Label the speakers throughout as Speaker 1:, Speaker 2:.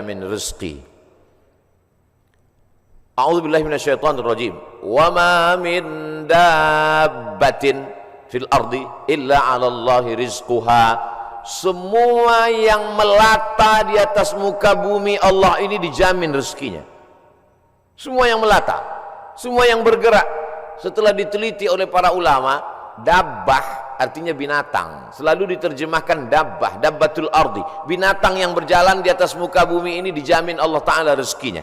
Speaker 1: dijamin rezeki. A'udzubillahi minasyaitonir rajim. Wa ma min dabbatin fil ardi illa 'alallahi rizquha. Semua yang melata di atas muka bumi Allah ini dijamin rezekinya. Semua yang melata, semua yang bergerak. Setelah diteliti oleh para ulama, dabbah artinya binatang. Selalu diterjemahkan dabbah, dabbatul ardi. Binatang yang berjalan di atas muka bumi ini dijamin Allah Ta'ala rezekinya.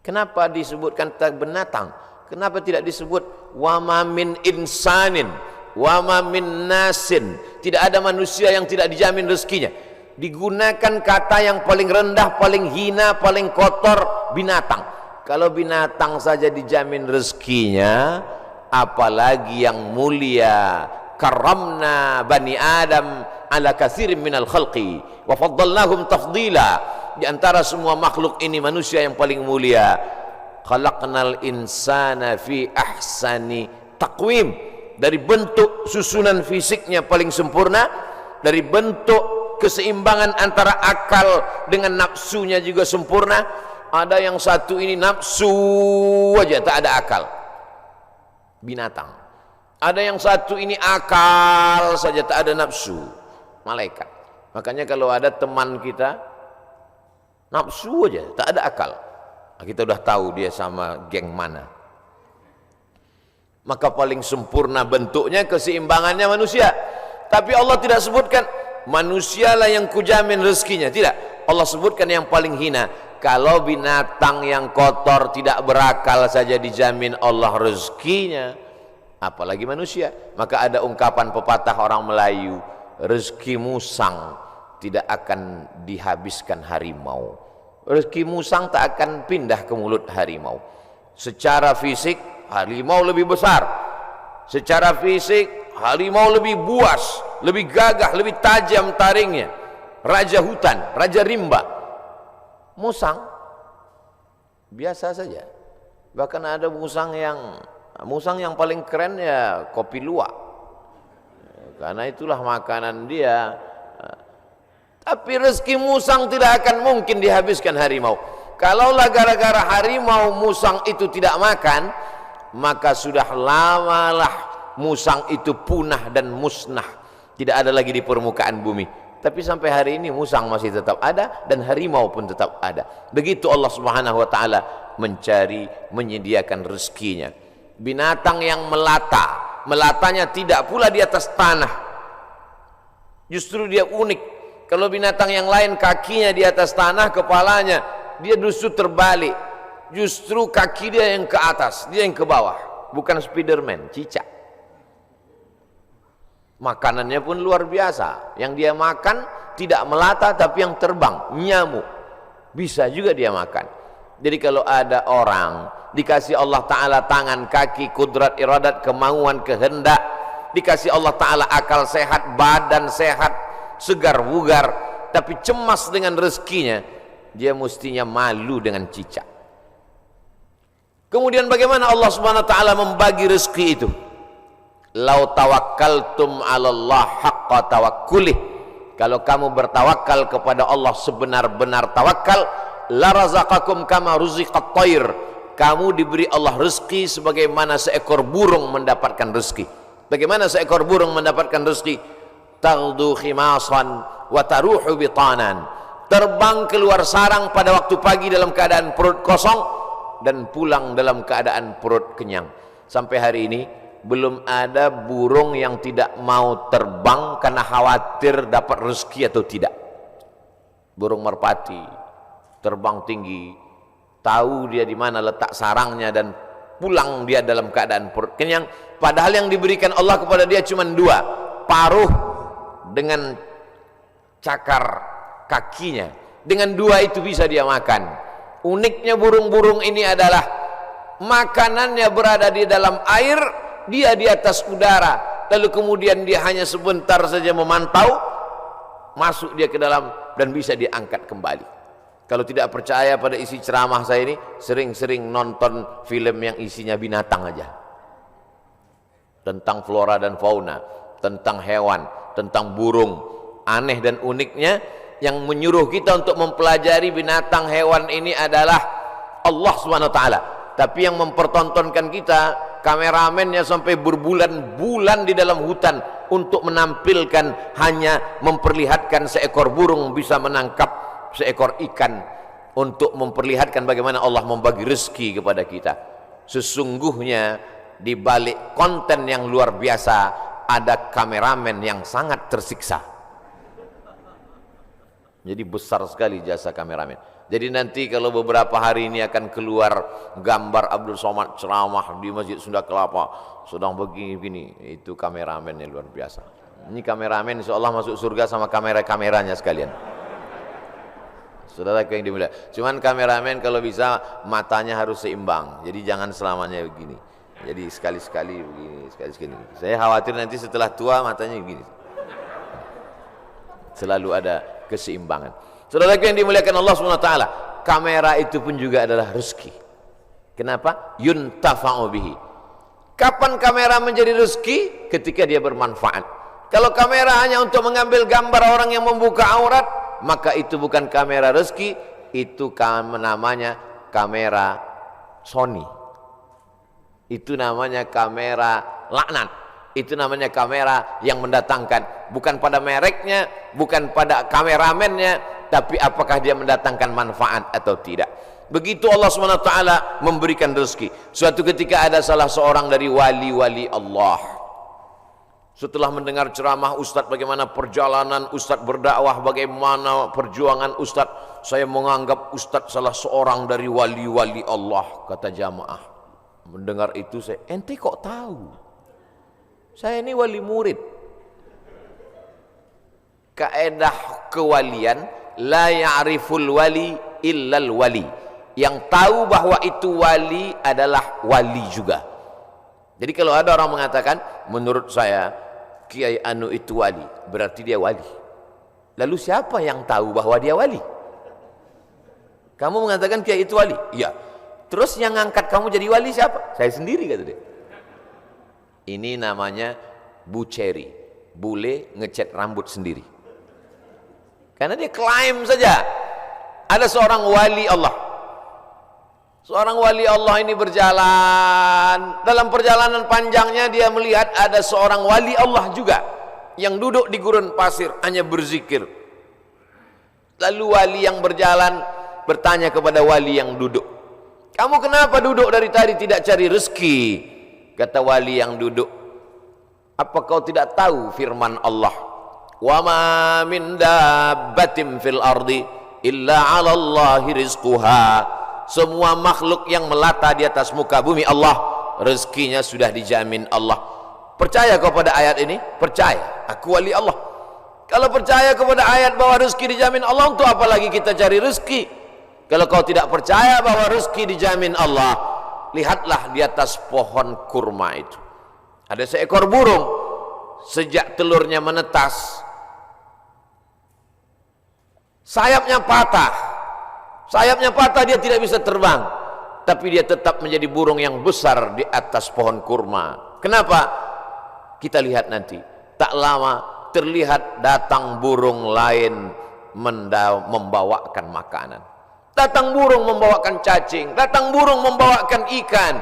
Speaker 1: Kenapa disebutkan binatang? Kenapa tidak disebut wama min insanin, wama min nasin? Tidak ada manusia yang tidak dijamin rezekinya. Digunakan kata yang paling rendah, paling hina, paling kotor, binatang. Kalau binatang saja dijamin rezekinya, apalagi yang mulia. Karamna bani Adam ala katsirin minal khalqi wa faddalnahum tafdila. Di antara semua makhluk ini manusia yang paling mulia. Khalaqnal insana fi ahsani taqwim. Dari bentuk susunan fisiknya paling sempurna, dari bentuk keseimbangan antara akal dengan nafsunya juga sempurna. Ada yang satu ini nafsu aja, tak ada akal, binatang. Ada yang satu ini akal saja, tak ada nafsu, malaikat. Makanya kalau ada teman kita nafsu aja, tak ada akal, kita udah tahu dia sama geng mana. Maka paling sempurna bentuknya, keseimbangannya manusia. Tapi Allah tidak sebutkan manusialah yang kujamin rezekinya, tidak. Allah sebutkan yang paling hina. Kalau binatang yang kotor tidak berakal saja dijamin Allah rezekinya, apalagi manusia. Maka ada ungkapan pepatah orang Melayu, rezeki musang tidak akan dihabiskan harimau. Rezeki musang tak akan pindah ke mulut harimau. Secara fisik harimau lebih besar, secara fisik harimau lebih buas, lebih gagah, lebih tajam taringnya. Raja hutan, raja rimba. Musang biasa saja. Bahkan ada musang yang paling keren ya kopi luwak, karena itulah makanan dia. Tapi rezeki musang tidak akan mungkin dihabiskan harimau. Kalaulah gara-gara harimau musang itu tidak makan, maka sudah lamalah musang itu punah dan musnah, tidak ada lagi di permukaan bumi. Tapi sampai hari ini musang masih tetap ada dan harimau pun tetap ada. Begitu Allah Subhanahu wa taala mencari, menyediakan rezekinya. Binatang yang melata, melatanya tidak pula di atas tanah. Justru dia unik. Kalau binatang yang lain kakinya di atas tanah, kepalanya, dia justru terbalik. Justru kaki dia yang ke atas, dia yang ke bawah. Bukan Spiderman, cicak. Makanannya pun luar biasa. Yang dia makan tidak melata tapi yang terbang, nyamuk. Bisa juga dia makan. Jadi kalau ada orang dikasih Allah Ta'ala tangan, kaki, kudrat, iradat, kemauan, kehendak, dikasih Allah Ta'ala akal sehat, badan sehat, segar bugar, tapi cemas dengan rezekinya, dia mestinya malu dengan cicak. Kemudian bagaimana Allah Subhanahu wa taala membagi rezeki itu? Lau tawakkaltum 'alallah haqqa tawakkulih. Kalau kamu bertawakal kepada Allah sebenar-benar tawakal, la razaqakum kama ruziqat thair. Kamu diberi Allah rezeki sebagaimana seekor burung mendapatkan rezeki. Bagaimana seekor burung mendapatkan rezeki? Taghdu khimasan wa taruhu bitanan. Terbang keluar sarang pada waktu pagi dalam keadaan perut kosong dan pulang dalam keadaan perut kenyang. Sampai hari ini belum ada burung yang tidak mau terbang karena khawatir dapat rezeki atau tidak. Burung merpati terbang tinggi, tahu dia di mana letak sarangnya dan pulang dia dalam keadaan perut kenyang. Padahal yang diberikan Allah kepada dia cuma dua, paruh dengan cakar kakinya. Dengan dua itu bisa dia makan. Uniknya burung-burung ini adalah makanannya berada di dalam air, dia di atas udara, lalu kemudian dia hanya sebentar saja memantau, masuk dia ke dalam dan bisa diangkat kembali. Kalau tidak percaya pada isi ceramah saya ini, sering-sering nonton film yang isinya binatang aja, tentang flora dan fauna, tentang hewan, tentang burung. Aneh dan uniknya yang menyuruh kita untuk mempelajari binatang hewan ini adalah Allah SWT. Tapi yang mempertontonkan kita, kameramennya sampai berbulan-bulan di dalam hutan untuk menampilkan, hanya memperlihatkan seekor burung bisa menangkap seekor ikan, untuk memperlihatkan bagaimana Allah membagi rezeki kepada kita. Sesungguhnya di balik konten yang luar biasa ada kameramen yang sangat tersiksa. Jadi besar sekali jasa kameramen. Jadi nanti kalau beberapa hari ini akan keluar gambar Abdul Somad ceramah di Masjid Sunda Kelapa sedang begini-begini, itu kameramen yang luar biasa. Ini kameramen insyaallah masuk surga sama kamera-kameranya sekalian. Saudara yang dimuliakan, cuman kameramen kalau bisa matanya harus seimbang. Jadi jangan selamanya begini. Jadi sekali-sekali begini, sekali-sekali. Saya khawatir nanti setelah tua matanya begini. Selalu ada keseimbangan. Saudara yang dimuliakan Allah SWT, kamera itu pun juga adalah rezeki. Kenapa? Yuntafa'u bihi. Kapan kamera menjadi rezeki? Ketika dia bermanfaat. Kalau kamera hanya untuk mengambil gambar orang yang membuka aurat, maka itu bukan kamera rezeki, itu namanya kamera Sony. Itu namanya kamera laknat. Itu namanya kamera yang mendatangkan, bukan pada mereknya, bukan pada kameramennya, tapi apakah dia mendatangkan manfaat atau tidak. Begitu Allah SWT memberikan rezeki. Suatu ketika ada salah seorang dari wali-wali Allah, setelah mendengar ceramah Ustadz bagaimana perjalanan Ustadz berdakwah, bagaimana perjuangan Ustadz, saya menganggap Ustadz salah seorang dari wali-wali Allah. Kata jamaah, mendengar itu saya, ente kok tahu? Saya ini wali murid. Kaedah kewalian, la ya'riful wali illal wali. Yang tahu bahwa itu wali adalah wali juga. Jadi kalau ada orang mengatakan, menurut saya Kiai Anu itu wali, berarti dia wali. Lalu siapa yang tahu bahwa dia wali? Kamu mengatakan Kiai itu wali? Iya. Terus yang ngangkat kamu jadi wali siapa? Saya sendiri, kata dia. Ini namanya buceri, bule ngecat rambut sendiri. Karena dia klaim saja ada seorang wali Allah. Seorang wali Allah ini berjalan, dalam perjalanan panjangnya dia melihat ada seorang wali Allah juga yang duduk di gurun pasir hanya berzikir. Lalu wali yang berjalan bertanya kepada wali yang duduk, kamu kenapa duduk dari tadi tidak cari rezeki? Kata wali yang duduk, apa kau tidak tahu firman Allah, wa ma min dabbatin fil ardi illa 'ala Allahi rizquha. Semua makhluk yang melata di atas muka bumi Allah, rezekinya sudah dijamin Allah. Percaya kau pada ayat ini? Percaya, aku wali Allah. Kalau percaya kepada ayat bahwa rezeki dijamin Allah, untuk apa lagi kita cari rezeki? Kalau kau tidak percaya bahwa rezeki dijamin Allah, lihatlah di atas pohon kurma itu ada seekor burung, sejak telurnya menetas sayapnya patah, dia tidak bisa terbang, tapi dia tetap menjadi burung yang besar di atas pohon kurma. Kenapa? Kita lihat nanti, tak lama terlihat datang burung lain membawakan makanan. Datang burung membawakan cacing, datang burung membawakan ikan.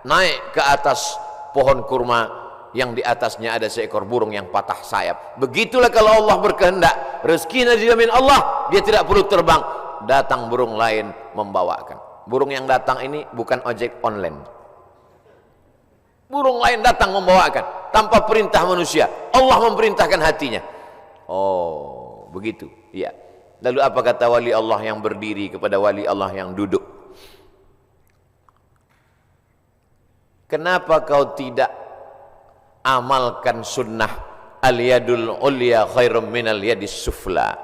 Speaker 1: Naik ke atas pohon kurma yang di atasnya ada seekor burung yang patah sayap. Begitulah kalau Allah berkehendak, rezekinya dijamin Allah, dia tidak perlu terbang. Datang burung lain membawakan. Burung yang datang ini bukan ojek online. Burung lain datang membawakan tanpa perintah manusia. Allah memerintahkan hatinya. Oh, begitu. Iya. Lalu apa kata wali Allah yang berdiri kepada wali Allah yang duduk? Kenapa kau tidak amalkan sunnah al-yadul ulya khairum minal yadis sufla?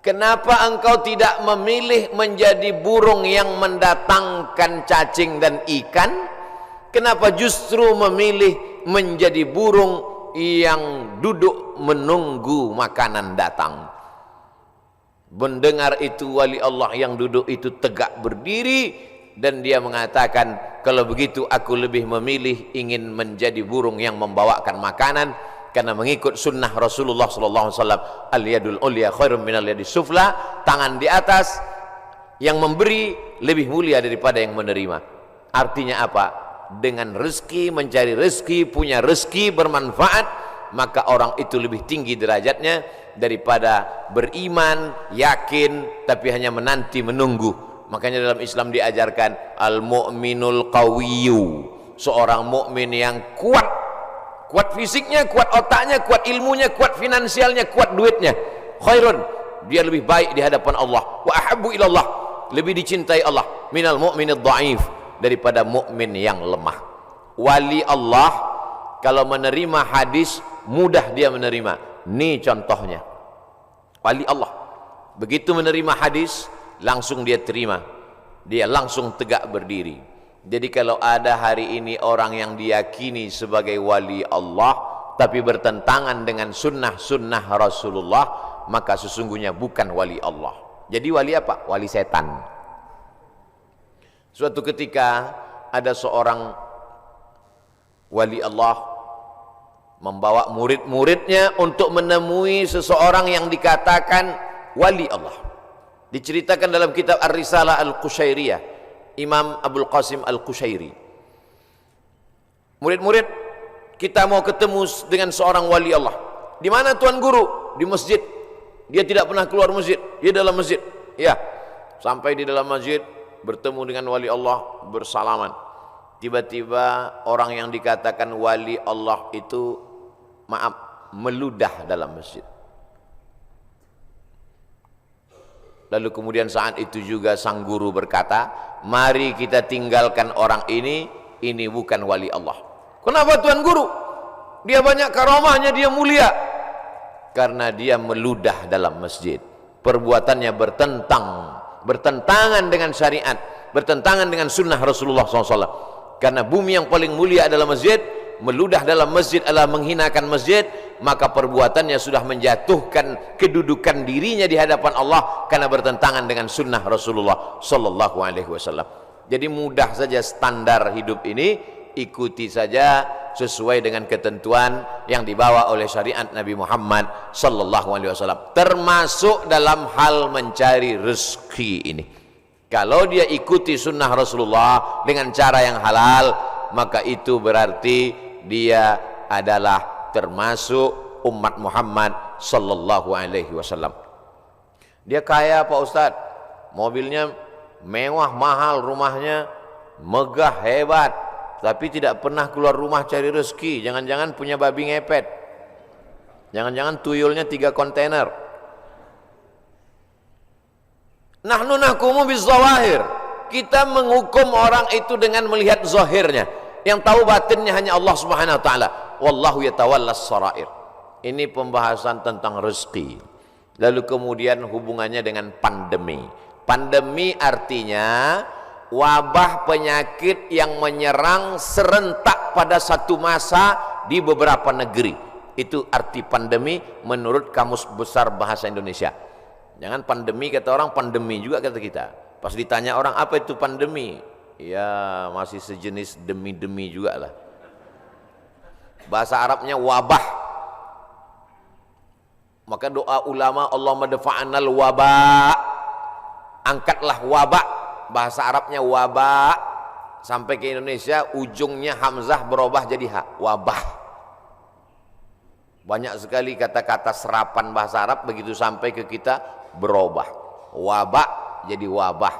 Speaker 1: Kenapa engkau tidak memilih menjadi burung yang mendatangkan cacing dan ikan? Kenapa justru memilih menjadi burung yang duduk menunggu makanan datang? Mendengar itu wali Allah yang duduk itu tegak berdiri dan dia mengatakan, kalau begitu aku lebih memilih ingin menjadi burung yang membawakan makanan karena mengikut sunnah Rasulullah sallallahu alaihi wasallam. Al-yadul ulya khairum minal yadis sufla, tangan di atas yang memberi lebih mulia daripada yang menerima. Artinya apa? Dengan rezeki, mencari rezeki, punya rezeki bermanfaat, maka orang itu lebih tinggi derajatnya daripada beriman, yakin tapi hanya menanti menunggu. Makanya dalam Islam diajarkan al-mu'minul qawiyyu, seorang mukmin yang kuat fisiknya, kuat otaknya, kuat ilmunya, kuat finansialnya, kuat duitnya. Khairun, dia lebih baik di hadapan Allah. Wa ahabbu ilallah, lebih dicintai Allah. Minal mu'minid dha'if, daripada mukmin yang lemah. Wali Allah kalau menerima hadis mudah dia menerima. Ini contohnya. Wali Allah begitu menerima hadis langsung dia terima. Dia langsung tegak berdiri. Jadi kalau ada hari ini orang yang diyakini sebagai wali Allah tapi bertentangan dengan sunnah-sunnah Rasulullah, maka sesungguhnya bukan wali Allah. Jadi wali apa? Wali setan. Suatu ketika ada seorang wali Allah membawa murid-muridnya untuk menemui seseorang yang dikatakan wali Allah. Diceritakan dalam kitab Ar-Risalah Al-Qushairiyah, Imam Abdul Qasim Al-Qushairi. Murid-murid, kita mau ketemu dengan seorang wali Allah. Di mana Tuan Guru? Di masjid. Dia tidak pernah keluar masjid, dia dalam masjid. Ya, sampai di dalam masjid bertemu dengan wali Allah, bersalaman. Tiba-tiba orang yang dikatakan wali Allah itu, maaf, meludah dalam masjid. Lalu kemudian saat itu juga sang guru berkata, mari kita tinggalkan orang ini bukan wali Allah. Kenapa Tuan Guru? Dia banyak karamahnya, dia mulia. Karena dia meludah dalam masjid. Perbuatannya bertentangan dengan syariat, bertentangan dengan sunnah Rasulullah SAW. Karena bumi yang paling mulia adalah masjid, meludah dalam masjid adalah menghinakan masjid, maka perbuatannya sudah menjatuhkan kedudukan dirinya di hadapan Allah karena bertentangan dengan sunnah Rasulullah sallallahu alaihi wasallam. Jadi mudah saja standar hidup ini, ikuti saja sesuai dengan ketentuan yang dibawa oleh syariat Nabi Muhammad sallallahu alaihi wasallam, termasuk dalam hal mencari rezeki ini. Kalau dia ikuti sunnah Rasulullah dengan cara yang halal, maka itu berarti dia adalah termasuk umat Muhammad sallallahu alaihi wasallam. Dia kaya Pak Ustadz, mobilnya mewah, mahal, rumahnya megah, hebat, tapi tidak pernah keluar rumah cari rezeki. Jangan-jangan punya babi ngepet, jangan-jangan tuyulnya 3 kontainer. Nahnu nahkumu bizzawahir, kita menghukum orang itu dengan melihat zahirnya. Yang tahu batinnya hanya Allah Subhanahu wa taala. Wallahu yatawallas sarair. Ini pembahasan tentang rezeki. Lalu kemudian hubungannya dengan pandemi. Pandemi artinya wabah penyakit yang menyerang serentak pada satu masa di beberapa negeri. Itu arti pandemi menurut Kamus Besar Bahasa Indonesia. Jangan pandemi kata orang, pandemi juga kata kita. Pas ditanya orang apa itu pandemi, ya masih sejenis demi-demi juga lah. Bahasa Arabnya wabah. Maka doa ulama, Allahumma dafa'anal wabah, angkatlah wabah. Bahasa Arabnya wabah, sampai ke Indonesia ujungnya hamzah berubah jadi ha, wabah. Banyak sekali kata-kata serapan bahasa Arab begitu sampai ke kita berubah. Wabah jadi wabah.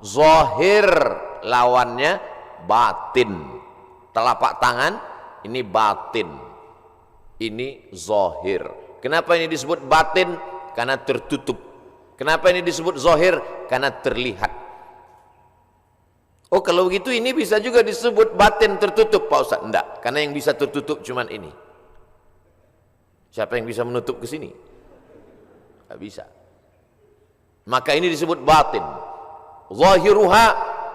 Speaker 1: Zahir lawannya batin. Telapak tangan ini batin, ini zahir. Kenapa ini disebut batin? Karena tertutup. Kenapa ini disebut zahir? Karena terlihat. Oh kalau begitu ini bisa juga disebut batin tertutup Pak Ustaz? Enggak, karena yang bisa tertutup cuman ini. Siapa yang bisa menutup ke sini? Enggak bisa. Maka ini disebut batin. Zahiruha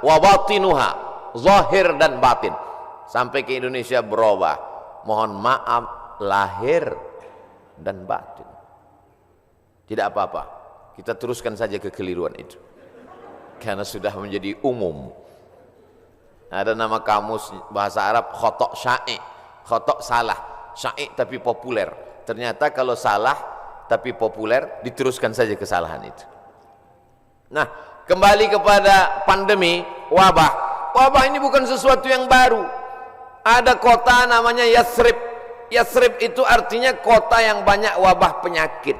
Speaker 1: wa batinuha, zahir dan batin. Sampai ke Indonesia berubah. Mohon maaf, lahir dan batin. Tidak apa-apa, kita teruskan saja kekeliruan itu, karena sudah menjadi umum. Ada nama kamus bahasa Arab khotok sya'i, khotok salah. syai' tapi populer. Ternyata kalau salah tapi populer, diteruskan saja kesalahan itu. Nah, kembali kepada pandemi, wabah. Wabah ini bukan sesuatu yang baru. Ada kota namanya Yathrib. Yathrib itu artinya kota yang banyak wabah penyakit.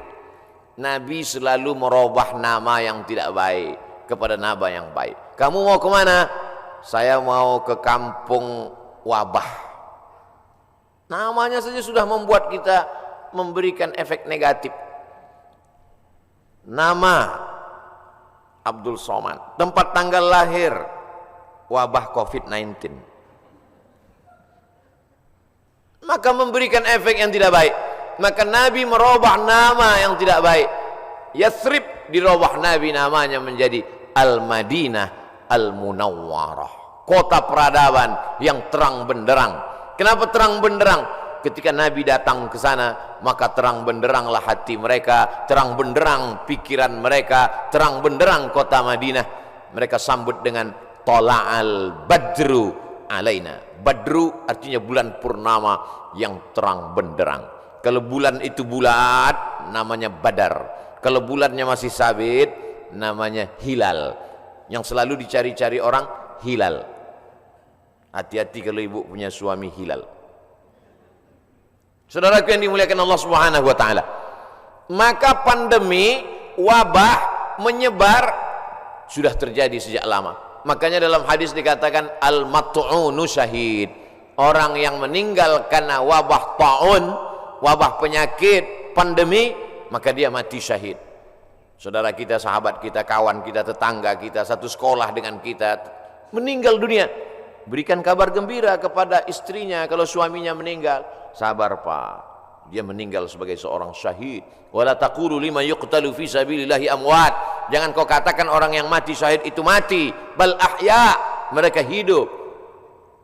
Speaker 1: Nabi selalu merubah nama yang tidak baik kepada nama yang baik. Kamu mau kemana? Saya mau ke kampung wabah. Namanya saja sudah membuat kita memberikan efek negatif. Nama Abdul Somad, tempat tanggal lahir wabah COVID-19. Maka memberikan efek yang tidak baik. Maka Nabi merubah nama yang tidak baik. Yathrib dirubah Nabi namanya menjadi Al-Madinah Al-Munawwarah, kota peradaban yang terang benderang. Kenapa terang benderang? Ketika Nabi datang ke sana, maka terang benderanglah hati mereka, terang benderang pikiran mereka, terang benderang kota Madinah. Mereka sambut dengan Tola'al Badru alaina. Badru artinya bulan purnama yang terang benderang. Kalau bulan itu bulat, namanya Badar. Kalau bulannya masih sabit, namanya hilal. Yang selalu dicari-cari orang, hilal. Hati-hati kalau ibu punya suami hilal. Saudaraku yang dimuliakan Allah Subhanahu wa taala. Maka pandemi, wabah menyebar sudah terjadi sejak lama. Makanya dalam hadis dikatakan al-mat'unu syahid. Orang yang meninggal karena wabah ta'un, wabah penyakit, pandemi, maka dia mati syahid. Saudara kita, sahabat kita, kawan kita, tetangga kita, satu sekolah dengan kita, meninggal dunia. Berikan kabar gembira kepada istrinya kalau suaminya meninggal. Sabar Pak, dia meninggal sebagai seorang syahid. Wala taqulu liman yuqtalu fi sabilillahi amwat. Jangan kau katakan orang yang mati syahid itu mati. Bal ahya, mereka hidup.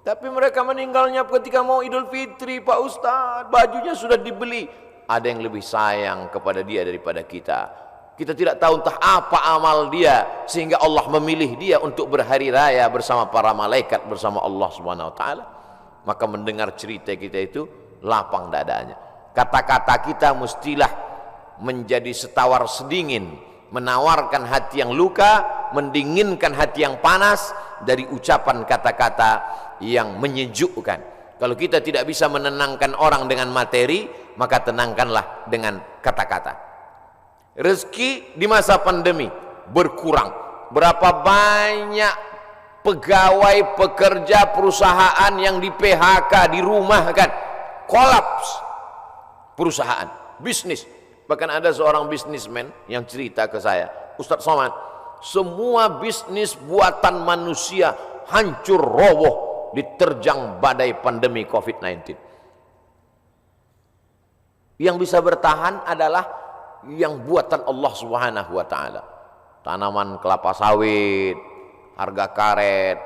Speaker 1: Tapi mereka meninggalnya ketika mau Idul Fitri, Pak Ustadz, bajunya sudah dibeli. Ada yang lebih sayang kepada dia daripada kita. Kita tidak tahu entah apa amal dia sehingga Allah memilih dia untuk berhari raya bersama para malaikat, bersama Allah Subhanahu wa taala. Maka mendengar cerita kita itu lapang dadanya. Kata-kata kita mestilah menjadi setawar sedingin, menawarkan hati yang luka, mendinginkan hati yang panas dari ucapan kata-kata yang menyejukkan. Kalau kita tidak bisa menenangkan orang dengan materi, maka tenangkanlah dengan kata-kata. Rezeki di masa pandemi berkurang. Berapa banyak pegawai, pekerja perusahaan yang di PHK, dirumahkan, kolaps perusahaan, bisnis. Bahkan ada seorang bisnismen yang cerita ke saya, Ustadz Somad, semua bisnis buatan manusia hancur roboh diterjang badai pandemi COVID-19. Yang bisa bertahan adalah yang buatan Allah Subhanahu wa taala. Tanaman kelapa sawit, harga karet,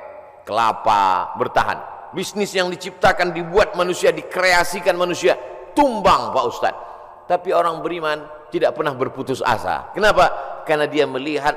Speaker 1: kelapa bertahan. Bisnis yang diciptakan, dibuat manusia, dikreasikan manusia, tumbang Pak Ustaz. Tapi orang beriman tidak pernah berputus asa. Kenapa? Karena dia melihat,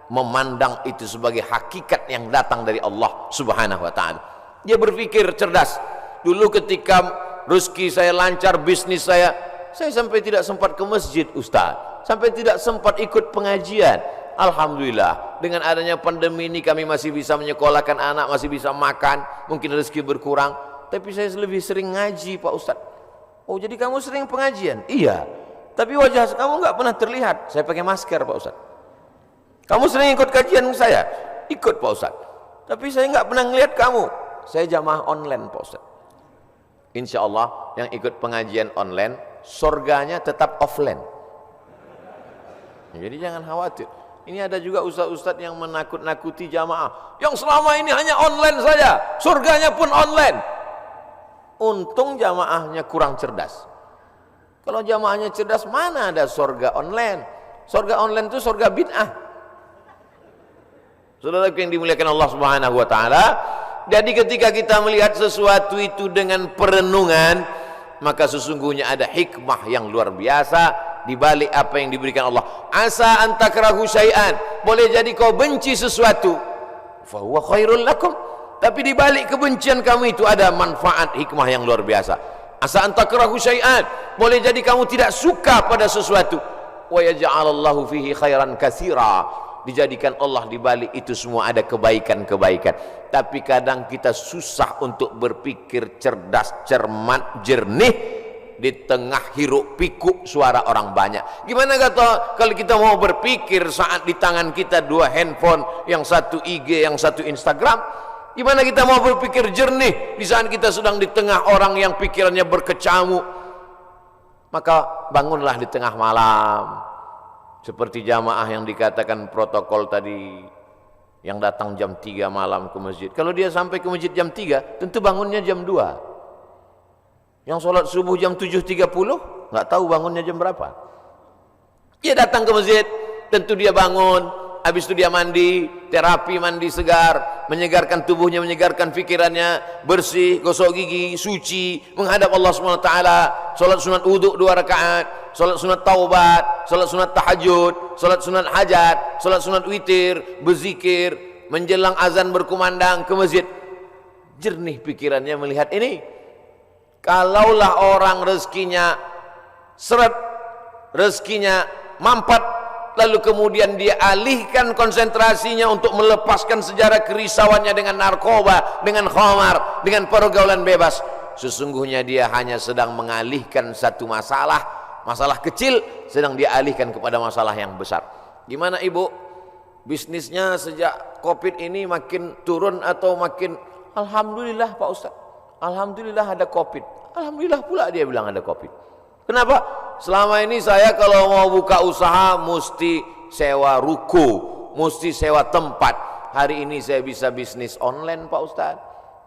Speaker 1: memandang itu sebagai hakikat yang datang dari Allah Subhanahu wa taala. Dia berpikir cerdas. Dulu ketika rezeki saya lancar, bisnis saya sampai tidak sempat ke masjid Ustaz, sampai tidak sempat ikut pengajian. Alhamdulillah, dengan adanya pandemi ini kami masih bisa menyekolahkan anak, masih bisa makan, mungkin rezeki berkurang, tapi saya lebih sering ngaji Pak Ustaz. Oh, jadi kamu sering pengajian? Iya, tapi wajah kamu nggak pernah terlihat. Saya pakai masker Pak Ustaz. Kamu sering ikut kajian saya? Ikut Pak Ustaz, tapi saya nggak pernah ngelihat kamu. Saya jamaah online Pak Ustaz. Insya Allah yang ikut pengajian online, surganya tetap offline. Jadi jangan khawatir. Ini ada juga ustaz-ustaz yang menakut-nakuti jamaah, yang selama ini hanya online saja, surganya pun online. Untung jamaahnya kurang cerdas. Kalau jamaahnya cerdas, mana ada surga online? Surga online itu surga bid'ah. Saudara yang dimuliakan Allah Subhanahu wa taala, jadi ketika kita melihat sesuatu itu dengan perenungan, maka sesungguhnya ada hikmah yang luar biasa di balik apa yang diberikan Allah. Asa an takrahu syai'an, boleh jadi kau benci sesuatu, fa huwa khairul lakum, tapi di balik kebencian kamu itu ada manfaat, hikmah yang luar biasa. Asa an takrahu syai'an, boleh jadi kamu tidak suka pada sesuatu. Wa yaj'alallahu fihi khairan katsira, dijadikan Allah di balik itu semua ada kebaikan-kebaikan. Tapi kadang kita susah untuk berpikir cerdas, cermat, jernih di tengah hiruk pikuk suara orang banyak. Gimana kata kalau kita mau berpikir saat di tangan kita dua handphone, yang satu IG, yang satu Instagram? Gimana kita mau berpikir jernih di saat kita sedang di tengah orang yang pikirannya berkecamuk? Maka bangunlah di tengah malam, seperti jamaah yang dikatakan protokol tadi, yang datang jam 3 malam ke masjid. Kalau dia sampai ke masjid jam 3, tentu bangunnya jam 2. Yang sholat subuh jam 7.30, nggak tahu bangunnya jam berapa. Dia datang ke masjid, tentu dia bangun, habis itu dia mandi, terapi mandi segar, menyegarkan tubuhnya, menyegarkan pikirannya, bersih, gosok gigi, suci, menghadap Allah SWT, sholat sunat wudhu 2 rakaat, sholat sunat taubat, sholat sunat tahajud, sholat sunat hajat, sholat sunat witir, berzikir, menjelang azan berkumandang ke masjid. Jernih pikirannya melihat ini. Kalaulah orang rezekinya seret, rezekinya mampat, lalu kemudian dia alihkan konsentrasinya untuk melepaskan sejarah kerisauannya dengan narkoba, dengan khamar, dengan pergaulan bebas, sesungguhnya dia hanya sedang mengalihkan satu masalah, masalah kecil, sedang dia alihkan kepada masalah yang besar. Gimana ibu? Bisnisnya sejak Covid ini makin turun atau makin? Alhamdulillah Pak Ustaz, alhamdulillah ada Covid. Alhamdulillah pula dia bilang ada Covid. Kenapa? Selama ini saya kalau mau buka usaha mesti sewa ruko, mesti sewa tempat. Hari ini saya bisa bisnis online Pak Ustaz.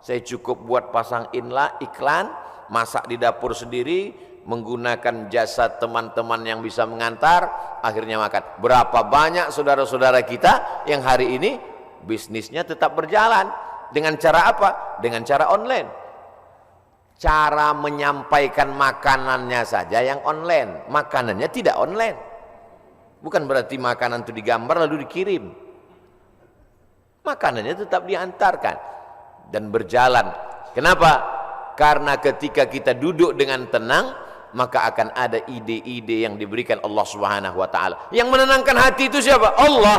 Speaker 1: Saya cukup buat pasang iklan, masak di dapur sendiri, menggunakan jasa teman-teman yang bisa mengantar, akhirnya makan. Berapa banyak saudara-saudara kita yang hari ini bisnisnya tetap berjalan. Dengan cara apa? Dengan cara online. Cara menyampaikan makanannya saja yang online, makanannya tidak online. Bukan berarti makanan itu digambar lalu dikirim. Makanannya tetap diantarkan dan berjalan. Kenapa? Karena ketika kita duduk dengan tenang, maka akan ada ide-ide yang diberikan Allah Subhanahu wa taala. Yang menenangkan hati itu siapa? Allah.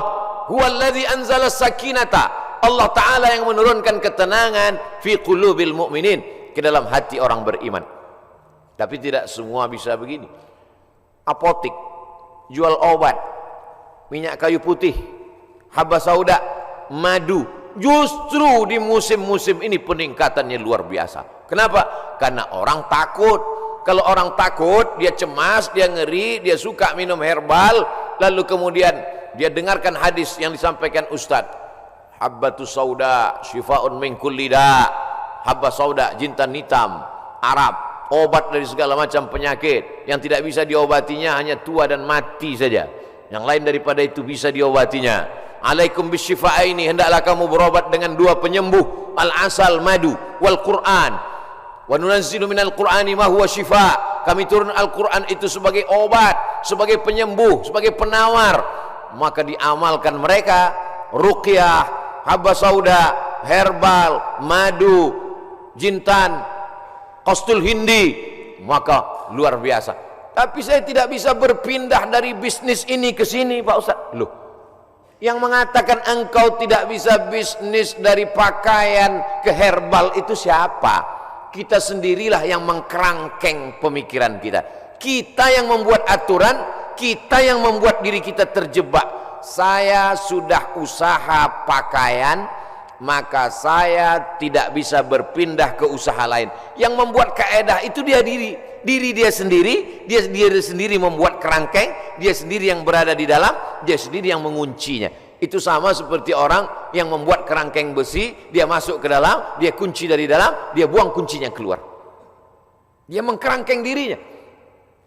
Speaker 1: Huwallazi anzala sakinata. Allah taala yang menurunkan ketenangan fi qulubil mu'minin, ke dalam hati orang beriman. Tapi tidak semua bisa begini. Apotik, jual obat, minyak kayu putih, haba sauda, madu, justru di musim-musim ini peningkatannya luar biasa. Kenapa? Karena orang takut. Kalau orang takut, dia cemas, dia ngeri, dia suka minum herbal, lalu kemudian dia dengarkan hadis yang disampaikan Ustaz, habbatus sauda syifa'un min kulli da'. Habba sauda, jintan hitam, Arab, obat dari segala macam penyakit. Yang tidak bisa diobatinya hanya tua dan mati saja. Yang lain daripada itu bisa diobatinya. Alaikum bisyifa'aini, hendaklah kamu berobat dengan 2 penyembuh, al-asal, madu, wal Qur'an. Wa nunazzilu minal Qur'ani ma huwa syifa'. Kami turun Al-Qur'an itu sebagai obat, sebagai penyembuh, sebagai penawar. Maka diamalkan mereka ruqyah, habba sauda, herbal, madu, jintan, kostul hindi, maka luar biasa. Tapi saya tidak bisa berpindah dari bisnis ini ke sini Pak Ustaz. Loh, yang mengatakan engkau tidak bisa bisnis dari pakaian ke herbal itu siapa? Kita sendirilah yang mengkerangkeng pemikiran kita. Kita yang membuat aturan, kita yang membuat diri kita terjebak. Saya sudah usaha pakaian, maka saya tidak bisa berpindah ke usaha lain. Yang membuat kaedah itu diri dia sendiri, dia sendiri membuat kerangkeng, dia sendiri yang berada di dalam, dia sendiri yang menguncinya. Itu sama seperti orang yang membuat kerangkeng besi, dia masuk ke dalam, dia kunci dari dalam, dia buang kuncinya keluar. Dia mengkerangkeng dirinya.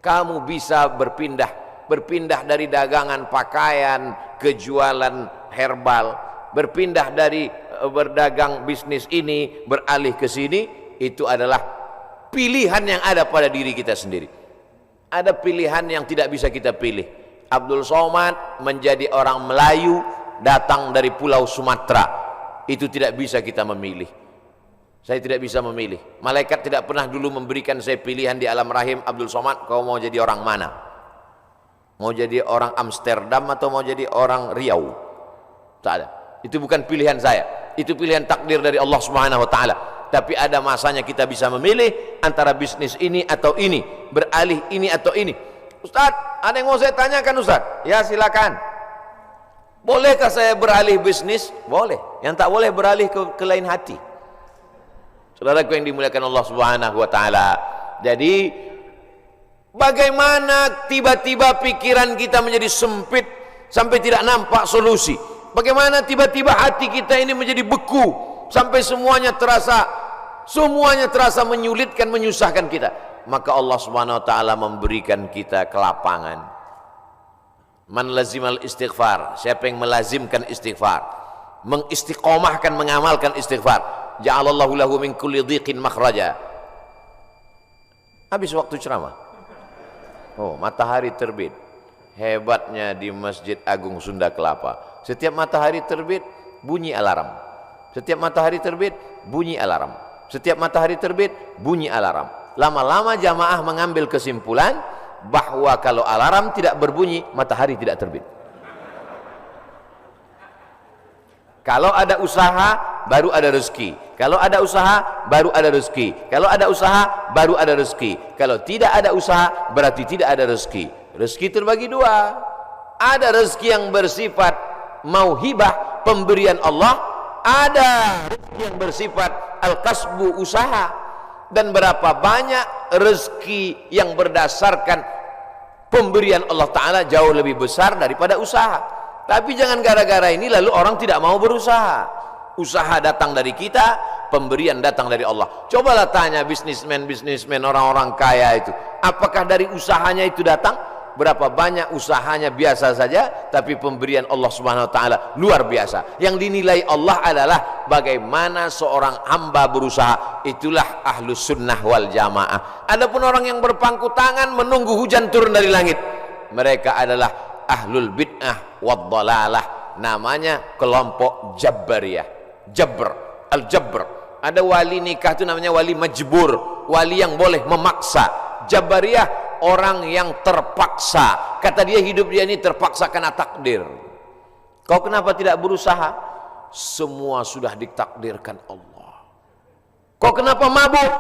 Speaker 1: Kamu bisa berpindah dari dagangan pakaian ke jualan herbal, berpindah dari berdagang bisnis ini beralih ke sini. Itu adalah pilihan yang ada pada diri kita sendiri. Ada pilihan yang tidak bisa kita pilih. Abdul Somad menjadi orang Melayu, datang dari pulau Sumatera, itu tidak bisa kita memilih. Saya tidak bisa memilih. Malaikat tidak pernah dulu memberikan saya pilihan di alam rahim, Abdul Somad, kau mau jadi orang mana? Mau jadi orang Amsterdam atau mau jadi orang Riau? Tak ada. Itu bukan pilihan saya. Itu pilihan takdir dari Allah Subhanahu wa taala. Tapi ada masanya kita bisa memilih antara bisnis ini atau ini, beralih ini atau ini. Ustaz, ada yang mau saya tanyakan Ustaz? Ya silakan. Bolehkah saya beralih bisnis? Boleh. Yang tak boleh beralih ke lain hati. Saudaraku yang dimuliakan Allah Subhanahu wa taala. Jadi bagaimana tiba-tiba pikiran kita menjadi sempit sampai tidak nampak solusi? Bagaimana tiba-tiba hati kita ini menjadi beku sampai semuanya terasa menyulitkan, menyusahkan kita? Maka Allah Subhanahu wa taala memberikan kita kelapangan. Man lazimal istighfar, siapa yang melazimkan istighfar, mengistiqomahkan, mengamalkan istighfar, ja'alallahu lahu min kulli dhiqin makhraja. Habis waktu ceramah. Oh, matahari terbit. Hebatnya di Masjid Agung Sunda Kelapa. Setiap matahari terbit bunyi alarm. Setiap matahari terbit bunyi alarm. Setiap matahari terbit bunyi alarm. Lama-lama jamaah mengambil kesimpulan bahwa kalau alarm tidak berbunyi, matahari tidak terbit. Kalau ada usaha, baru ada rezeki. Kalau ada usaha, baru ada rezeki. Kalau ada usaha, baru ada rezeki. Kalau tidak ada usaha, berarti tidak ada rezeki. Rezeki terbagi dua. Ada rezeki yang bersifat mauhibah, pemberian Allah. Ada rezeki yang bersifat al-kasbu, usaha. Dan berapa banyak rezeki yang berdasarkan pemberian Allah Ta'ala jauh lebih besar daripada usaha. Tapi jangan gara-gara ini lalu orang tidak mau berusaha. Usaha datang dari kita, pemberian datang dari Allah. Cobalah tanya bisnismen orang-orang kaya itu, apakah dari usahanya itu datang? Berapa banyak usahanya biasa saja, tapi pemberian Allah Subhanahu wa taala luar biasa. Yang dinilai Allah adalah bagaimana seorang hamba berusaha. Itulah ahlus sunnah wal jamaah. Adapun orang yang berpangku tangan menunggu hujan turun dari langit, mereka adalah ahlul bid'ah wad dhalalah. Namanya kelompok Jabbariyah. Jabr, al-Jabr. Ada wali nikah itu namanya wali majbur, wali yang boleh memaksa. Jabbariyah orang yang terpaksa. Kata dia hidup dia ini terpaksa karena takdir. Kau kenapa tidak berusaha? Semua sudah ditakdirkan Allah. Kau kenapa mabuk?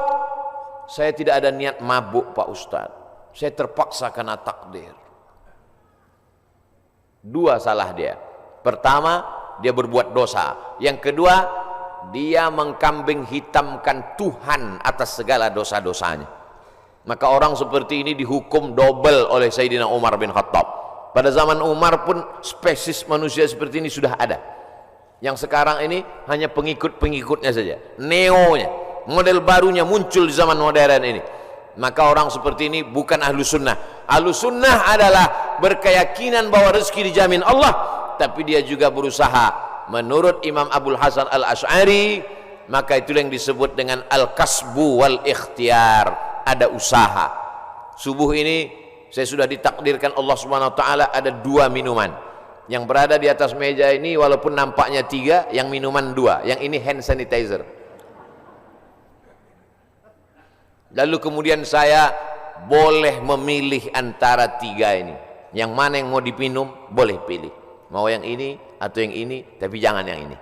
Speaker 1: Saya tidak ada niat mabuk Pak Ustadz. Saya terpaksa karena takdir. Dua salah dia. Pertama, dia berbuat dosa. Yang kedua, dia mengkambing hitamkan Tuhan atas segala dosa-dosanya. Maka orang seperti ini dihukum double oleh Sayyidina Umar bin Khattab. Pada zaman Umar pun spesies manusia seperti ini sudah ada. Yang sekarang ini hanya pengikut-pengikutnya saja, neonya, model barunya muncul di zaman modern ini. Maka orang seperti ini bukan ahlu sunnah. Ahlu sunnah adalah berkeyakinan bahwa rezeki dijamin Allah, tapi dia juga berusaha. Menurut Imam Abul Hasan al-Ash'ari, maka itulah yang disebut dengan al-kasbu wal ikhtiar. Ada usaha. Subuh ini saya sudah ditakdirkan Allah Subhanahu wa taala ada 2 minuman. Yang berada di atas meja ini walaupun nampaknya 3, yang minuman 2, yang ini hand sanitizer. Lalu kemudian saya boleh memilih antara 3 ini. Yang mana yang mau dipinum boleh pilih. Mau yang ini atau yang ini, tapi jangan yang ini.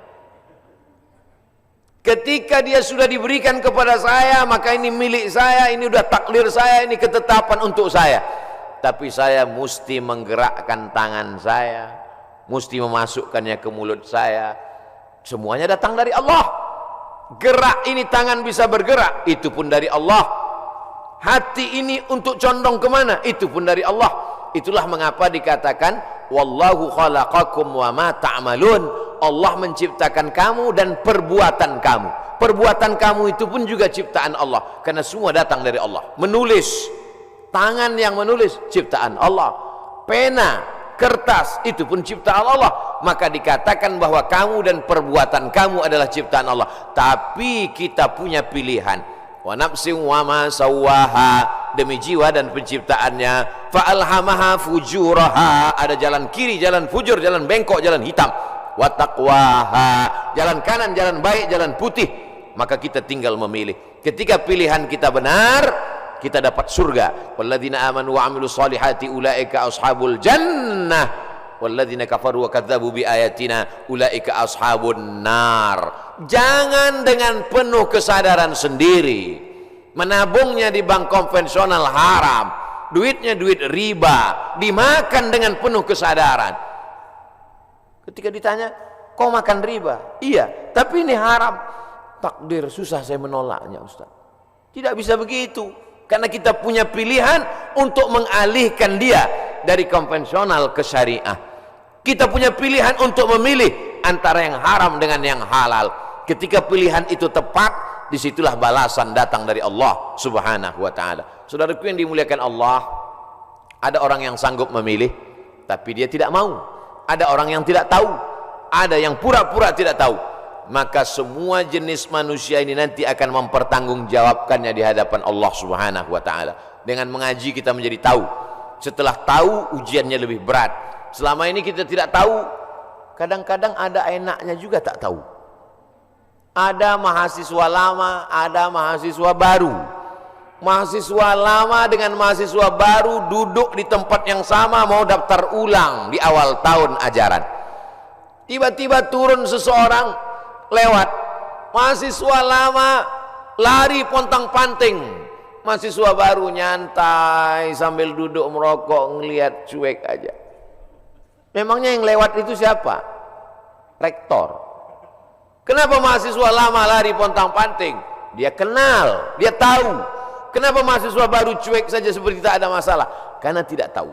Speaker 1: Ketika dia sudah diberikan kepada saya, maka ini milik saya, ini udah takdir saya, ini ketetapan untuk saya. Tapi saya mesti menggerakkan tangan saya, mesti memasukkannya ke mulut saya. Semuanya datang dari Allah. Gerak ini tangan bisa bergerak, itu pun dari Allah. Hati ini untuk condong kemana, itu pun dari Allah. Itulah mengapa dikatakan wallahu khalaqakum wa ma ta'malun. Allah menciptakan kamu dan perbuatan kamu. Perbuatan kamu itu pun juga ciptaan Allah, karena semua datang dari Allah. Menulis, tangan yang menulis ciptaan Allah. Pena, kertas itu pun ciptaan Allah. Maka dikatakan bahwa kamu dan perbuatan kamu adalah ciptaan Allah. Tapi kita punya pilihan. Wa nafsin wa ma sawwaha, demi jiwa dan penciptaannya. Fa alhamaha fujuraha, ada jalan kiri, jalan fujur, jalan bengkok, jalan hitam. Wa taqwaha, jalan kanan, jalan baik, jalan putih. maka kita tinggal memilih. Ketika pilihan kita benar, kita dapat surga. Walladzina amanu wa 'amilus solihati ulaika ashabul jannah walladzina kafaru wa kadzdzabu biayatina ulaika ashabun nar. Jangan dengan penuh kesadaran sendiri menabungnya di bank konvensional haram, duitnya duit riba, dimakan dengan penuh kesadaran. Ketika ditanya, kau makan riba? Iya, tapi ini haram. Takdir, susah saya menolaknya, Ustaz. Tidak bisa begitu, karena kita punya pilihan untuk mengalihkan dia dari konvensional ke syariah. Kita punya pilihan untuk memilih antara yang haram dengan yang halal. Ketika pilihan itu tepat, disitulah balasan datang dari Allah subhanahu wa ta'ala. Saudaraku yang dimuliakan Allah, ada orang yang sanggup memilih tapi dia tidak mau, ada orang yang tidak tahu, ada yang pura-pura tidak tahu. Maka semua jenis manusia ini nanti akan mempertanggungjawabkannya di hadapan Allah subhanahu wa ta'ala. Dengan mengaji kita menjadi tahu, setelah tahu ujiannya lebih berat. Selama ini kita tidak tahu, kadang-kadang ada enaknya juga tak tahu. Ada mahasiswa lama, ada mahasiswa baru. Mahasiswa lama dengan mahasiswa baru duduk di tempat yang sama, mau daftar ulang di awal tahun ajaran. Tiba-tiba turun seseorang lewat. Mahasiswa lama lari pontang-panting, mahasiswa baru nyantai sambil duduk merokok, ngelihat cuek aja. Memangnya yang lewat itu siapa? Rektor. Kenapa mahasiswa lama lari pontang-panting? Dia kenal, dia tahu. Kenapa mahasiswa baru cuek saja seperti tak ada masalah? Karena tidak tahu.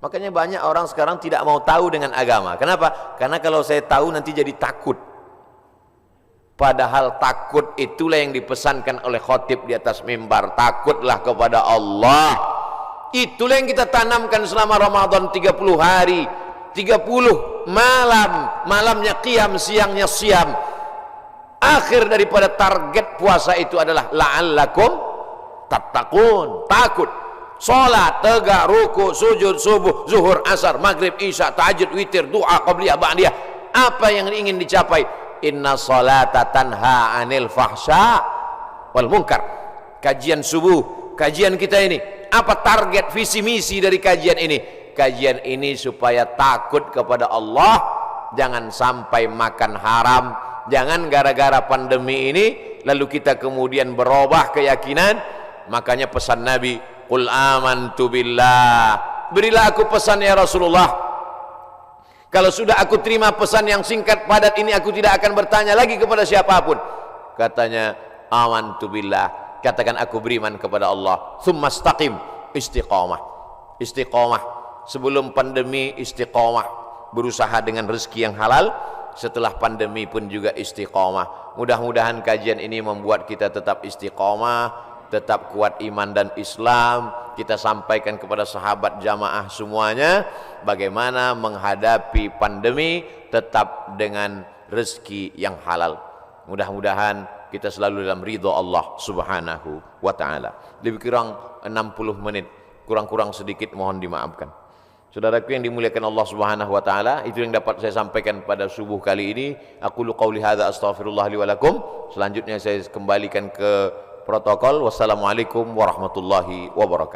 Speaker 1: Makanya banyak orang sekarang tidak mau tahu dengan agama. Kenapa? Karena kalau saya tahu nanti jadi takut. Padahal takut itulah yang dipesankan oleh khotib di atas mimbar. Takutlah kepada Allah. Itulah yang kita tanamkan selama Ramadan 30 hari. 30 malam, malamnya qiyam, siangnya siam. Akhir daripada target puasa itu adalah la'allakum tattaqun, takut. Salat, tegak, ruku, sujud, subuh, zuhur, asar, maghrib, isya, tahajud, witir, doa, qabliyah, ba'diyah. Apa yang ingin dicapai? Inna salata tanha 'anil fahsya wal munkar. Kajian subuh, kajian kita ini, apa target visi misi dari kajian ini? Kajian ini supaya takut kepada Allah, jangan sampai makan haram, jangan gara-gara pandemi ini lalu kita kemudian berubah keyakinan. Makanya pesan Nabi, qul amantu billah, berilah aku pesan ya Rasulullah. Kalau sudah aku terima pesan yang singkat padat ini, aku tidak akan bertanya lagi kepada siapapun. Katanya, amantu billah, katakan aku beriman kepada Allah. Tsumma istaqim, istiqamah. Istiqamah sebelum pandemi, istiqamah, berusaha dengan rezeki yang halal. Setelah pandemi pun juga istiqamah. Mudah-mudahan kajian ini membuat kita tetap istiqamah, tetap kuat iman dan Islam. Kita sampaikan kepada sahabat jamaah semuanya bagaimana menghadapi pandemi tetap dengan rezeki yang halal. Mudah-mudahan kita selalu dalam ridha Allah subhanahu wa ta'ala. Lebih kurang 60 menit, kurang-kurang sedikit mohon dimaafkan. Saudaraku yang dimuliakan Allah subhanahu wa ta'ala, itu yang dapat saya sampaikan pada subuh kali ini. Aqulu qawli hadza astaghfirullah li wa lakum. Selanjutnya saya kembalikan ke protokol. Wassalamualaikum warahmatullahi wabarakatuh.